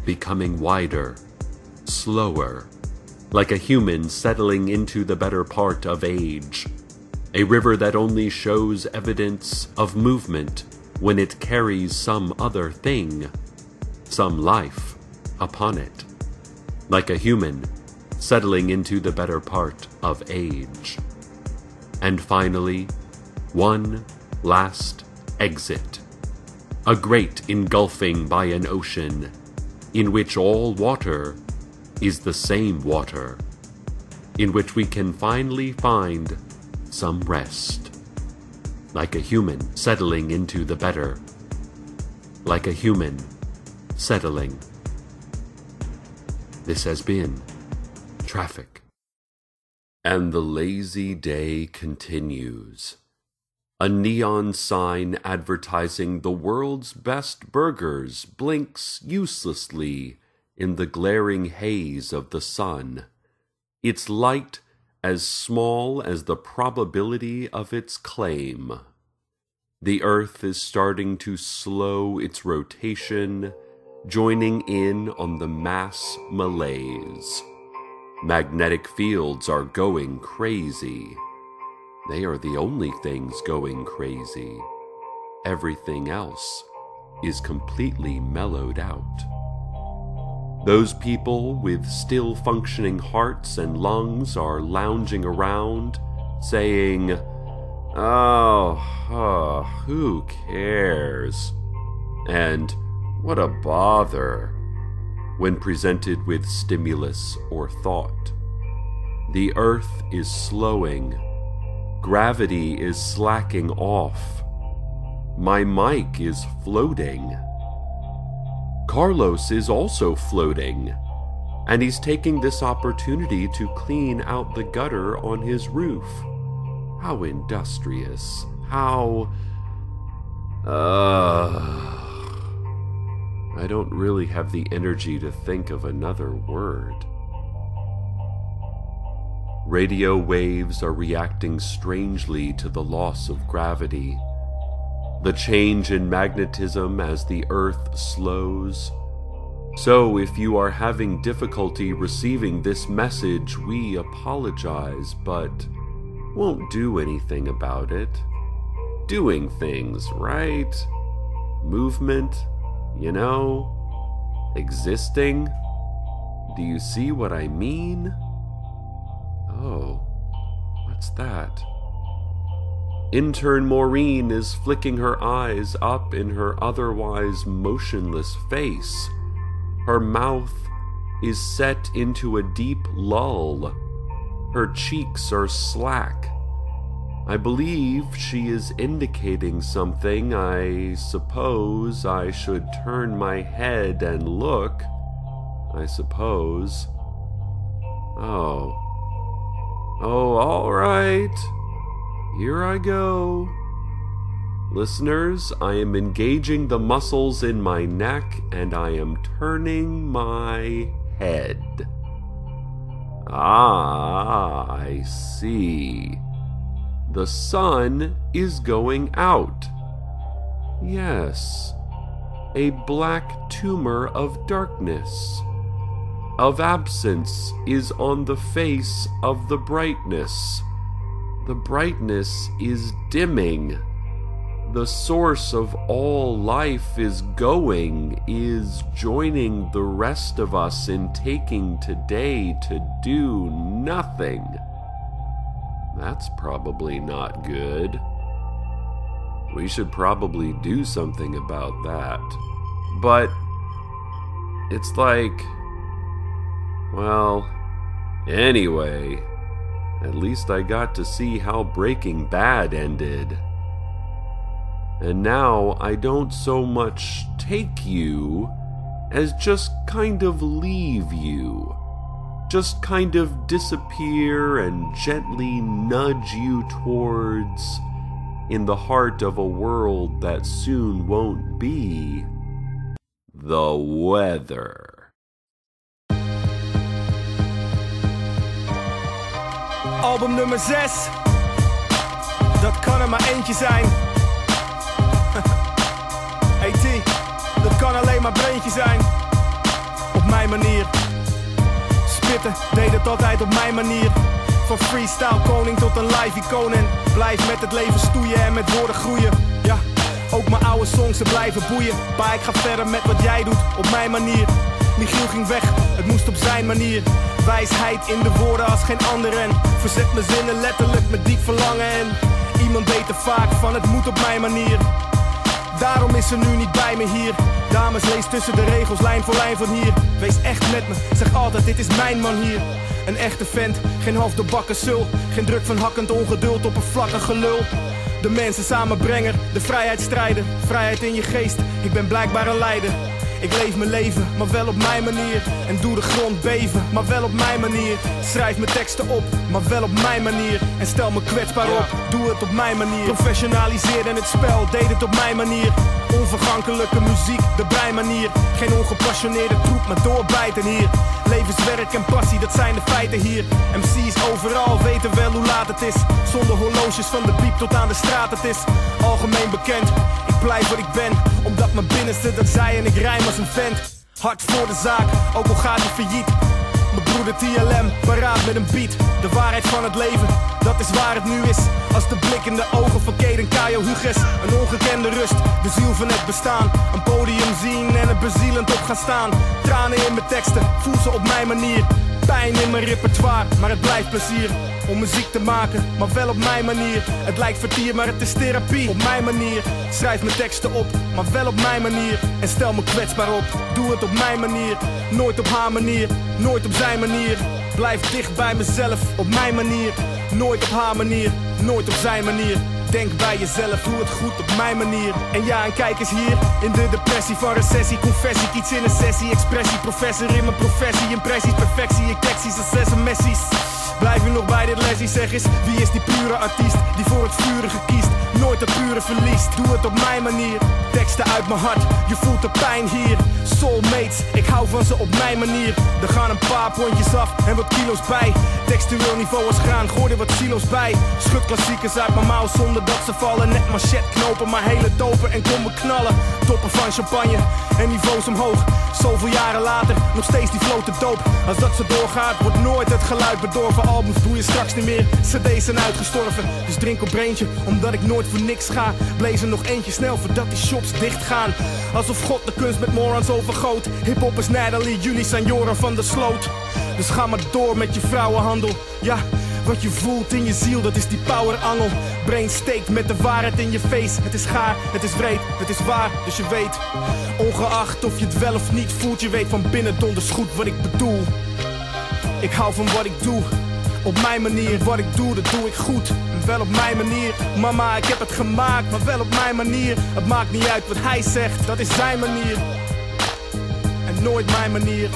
becoming wider, slower, like a human settling into the better part of age. A river that only shows evidence of movement when it carries some other thing, some life, upon it. Like a human settling into the better part of age. And finally, one last exit. A great engulfing by an ocean, in which all water is the same water, in which we can finally find some rest. Like a human settling into the better. Like a human settling. This has been Traffic. And the lazy day continues. A neon sign advertising the world's best burgers blinks uselessly in the glaring haze of the sun, its light as small as the probability of its claim. The earth is starting to slow its rotation, joining in on the mass malaise. Magnetic fields are going crazy. They are the only things going crazy. Everything else is completely mellowed out. Those people with still functioning hearts and lungs are lounging around, saying, "Oh, who cares?" And "What a bother," when presented with stimulus or thought. The earth is slowing. Gravity is slacking off. My mic is floating. Carlos is also floating, and he's taking this opportunity to clean out the gutter on his roof. How industrious. How... I don't really have the energy to think of another word. Radio waves are reacting strangely to the loss of gravity, the change in magnetism as the Earth slows. So if you are having difficulty receiving this message, we apologize, but won't do anything about it. Doing things, right? Movement, you know? Existing? Do you see what I mean? Oh, what's that? Intern Maureen is flicking her eyes up in her otherwise motionless face. Her mouth is set into a deep lull. Her cheeks are slack. I believe she is indicating something. I suppose I should turn my head and look. I suppose. Oh, all right. Here I go. Listeners, I am engaging the muscles in my neck and I am turning my head. Ah, I see. The sun is going out. Yes, a black tumor of darkness, of absence, is on the face of the brightness. The brightness is dimming. The source of all life is joining the rest of us in taking today to do nothing. That's probably not good. We should probably do something about that. But it's like, well, anyway, at least I got to see how Breaking Bad ended. And now I don't so much take you as just kind of leave you. Just kind of disappear and gently nudge you towards, in the heart of a world that soon won't be, the weather. Album nummer 6. Dat kan er maar eentje zijn. Hey T, dat kan alleen maar Breentje zijn. mijn manier. Spitten, deed het altijd op mijn manier. Van freestyle koning tot een live icoon. En blijf met het leven stoeien en met woorden groeien. Ja, ook mijn oude songs, ze blijven boeien. Maar ik ga verder met wat jij doet, op mijn manier. Michiel ging weg, het moest op zijn manier. Wijsheid in de woorden als geen ander. En verzet mijn zinnen letterlijk met diep verlangen. En iemand weet te vaak van het moet op mijn manier. Daarom is ze nu niet bij me hier. Dames, lees tussen de regels, lijn voor lijn van hier. Wees echt met me, zeg altijd dit is mijn man hier. Een echte vent, geen half doorbakken sul. Geen druk van hakkend ongeduld op een vlakke gelul. De mensen samenbrenger, de vrijheidsstrijder. Vrijheid in je geest, ik ben blijkbaar een leider. Ik leef mijn leven, maar wel op mijn manier. En doe de grond beven, maar wel op mijn manier. Schrijf mijn teksten op, maar wel op mijn manier. En stel me kwetsbaar op, doe het op mijn manier. Professionaliseerde het spel, deed het op mijn manier. Onvergankelijke muziek, de breinmanier. Geen ongepassioneerde troep, maar doorbijten hier. Levenswerk en passie, dat zijn de feiten hier. MC's overal weten wel hoe laat het is. Zonder horloges van de piep tot aan de straat het is. Algemeen bekend, ik blijf wat ik ben. Omdat mijn binnenste dat zei en ik rijm als een vent. Hard voor de zaak, ook al gaat hij failliet. Mijn broeder TLM, paraat met een beat. De waarheid van het leven, dat is waar het nu is. Als de blik in de ogen van Kaden Kayo Huges. Een ongekende rust, de ziel van het bestaan. Een podium zien en er bezielend op gaan staan. Tranen in mijn teksten, voel ze op mijn manier. Pijn in mijn repertoire, maar het blijft plezier. Om muziek te maken, maar wel op mijn manier. Het lijkt vertier, maar het is therapie. Op mijn manier, schrijf mijn teksten op, maar wel op mijn manier. En stel me kwetsbaar op, doe het op mijn manier. Nooit op haar manier, nooit op zijn manier. Blijf dicht bij mezelf, op mijn manier. Nooit op haar manier, nooit op zijn manier. Denk bij jezelf, doe het goed op mijn manier. En ja, en kijk eens hier, in de depressie van recessie. Confessie, iets in een sessie, expressie. Professor in mijn professie, impressies, perfectie. Ik tekst als sms'jes. Blijf je nog bij dit lesje, zeg eens. Wie is die pure artiest, die voor het vurige kiest? Nooit het pure verliest, doe het op mijn manier. Teksten uit mijn hart, je voelt de pijn hier. Soulmates, ik hou van ze op mijn manier. Er gaan een paar pondjes af en wat kilo's bij. Textueel niveau als graan, gooi er wat silo's bij. Schud klassiekers uit mijn mouw zonder dat ze vallen. Net machet knopen, maar hele dopen en kom knallen. Toppen van champagne en niveaus omhoog. Zoveel jaren later, nog steeds die flow te doop. Als dat zo doorgaat, wordt nooit het geluid bedorven. Albums doe je straks niet meer, cd's zijn uitgestorven. Dus drink op breentje, omdat ik nooit voor niks ga. Blaze er nog eentje snel voordat die shops dicht gaan. Alsof God de kunst met morons overgoot. Hip-hop is Natalie, jullie zijn Joran van der Sloot. Dus ga maar door met je vrouwenhandel. Ja, wat je voelt in je ziel, dat is die powerangel. Brain steekt met de waarheid in je face. Het is gaar, het is wreed, het is waar, dus je weet. Ongeacht of je het wel of niet voelt, je weet van binnen donders goed wat ik bedoel. Ik hou van wat ik doe, op mijn manier. Wat ik doe, dat doe ik goed, en wel op mijn manier. Mama, ik heb het gemaakt, maar wel op mijn manier. Het maakt niet uit wat hij zegt, dat is zijn manier. En nooit mijn manier.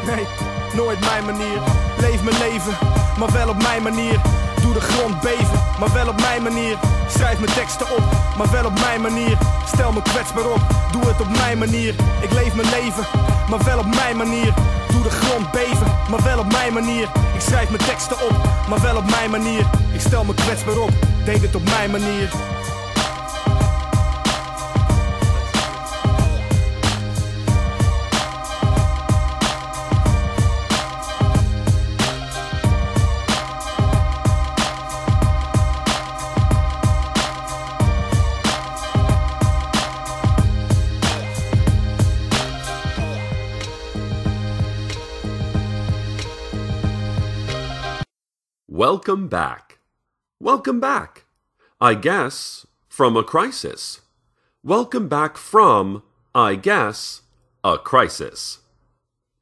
Nee, nooit mijn manier. Leef mijn leven, maar wel op mijn manier. Doe de grond beven, maar wel op mijn manier. Schrijf mijn teksten op, maar wel op mijn manier. Stel me kwetsbaar op, doe het op mijn manier. Ik leef mijn leven, maar wel op mijn manier. Doe de grond beven, maar wel op mijn manier. Ik schrijf mijn teksten op, maar wel op mijn manier. Ik stel me kwetsbaar op, deed het op mijn manier. Welcome back. Welcome back. I guess, from a crisis. Welcome back from, I guess, a crisis.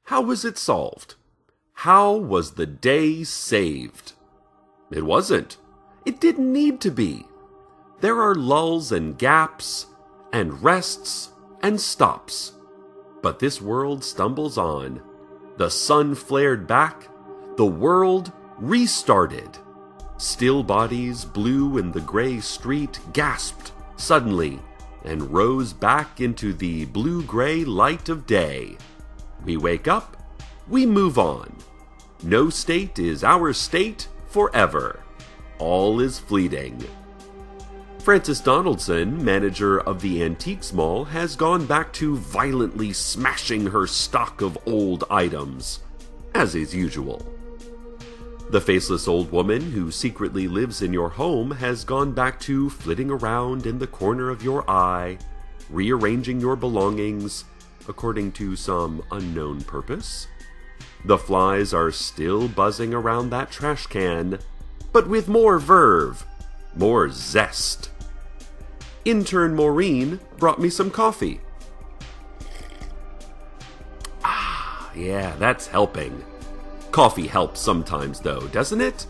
How was it solved? How was the day saved? It wasn't. It didn't need to be. There are lulls and gaps, and rests and stops. But this world stumbles on. The sun flared back. The world restarted. Still bodies blue in the gray street gasped suddenly and rose back into the blue-gray light of day. We wake up, we move on. No state is our state forever. All is fleeting. Frances Donaldson, manager of the Antiques Mall, has gone back to violently smashing her stock of old items, as is usual. The faceless old woman who secretly lives in your home has gone back to flitting around in the corner of your eye, rearranging your belongings according to some unknown purpose. The flies are still buzzing around that trash can, but with more verve, more zest. Intern Maureen brought me some coffee. Yeah, that's helping. Coffee helps sometimes though, doesn't it?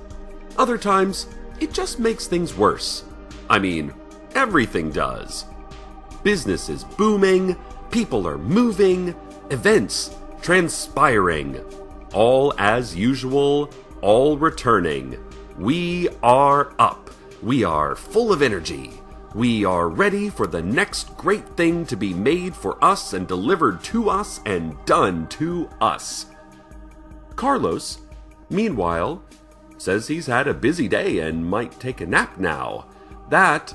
Other times, it just makes things worse. I mean, everything does. Business is booming, people are moving, events transpiring. All as usual, all returning. We are up. We are full of energy. We are ready for the next great thing to be made for us and delivered to us and done to us. Carlos, meanwhile, says he's had a busy day and might take a nap now. That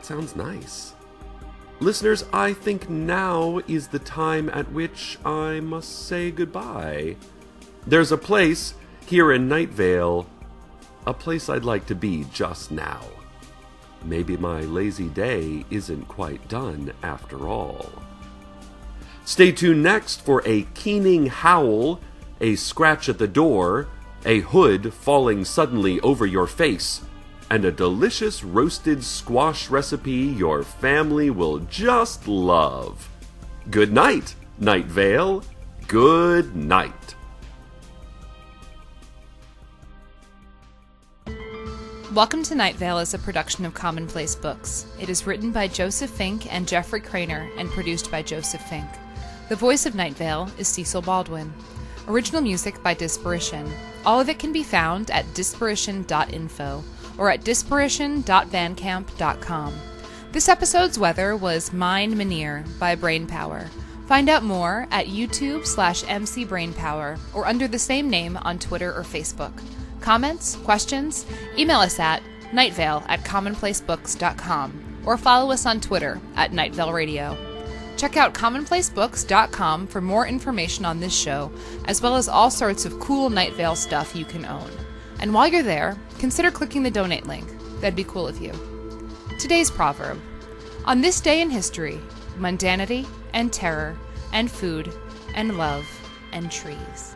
sounds nice. Listeners, I think now is the time at which I must say goodbye. There's a place here in Night Vale, a place I'd like to be just now. Maybe my lazy day isn't quite done after all. Stay tuned next for a keening howl, a scratch at the door, a hood falling suddenly over your face, and a delicious roasted squash recipe your family will just love. Good night, Night Vale. Good night. Welcome to Night Vale is a production of Commonplace Books. It is written by Joseph Fink and Jeffrey Cranor and produced by Joseph Fink. The voice of Night Vale is Cecil Baldwin. Original music by Disparition. All of it can be found at disparition.info or at disparition.bandcamp.com. This episode's weather was Mine Manir by Brainpower. Find out more at YouTube/MCBrainpower or under the same name on Twitter or Facebook. Comments, questions? Email us at nightvale@commonplacebooks.com or follow us on Twitter at Night Vale Radio. Check out commonplacebooks.com for more information on this show, as well as all sorts of cool Night Vale stuff you can own. And while you're there, consider clicking the donate link. That'd be cool of you. Today's proverb. On this day in history, mundanity and terror and food and love and trees.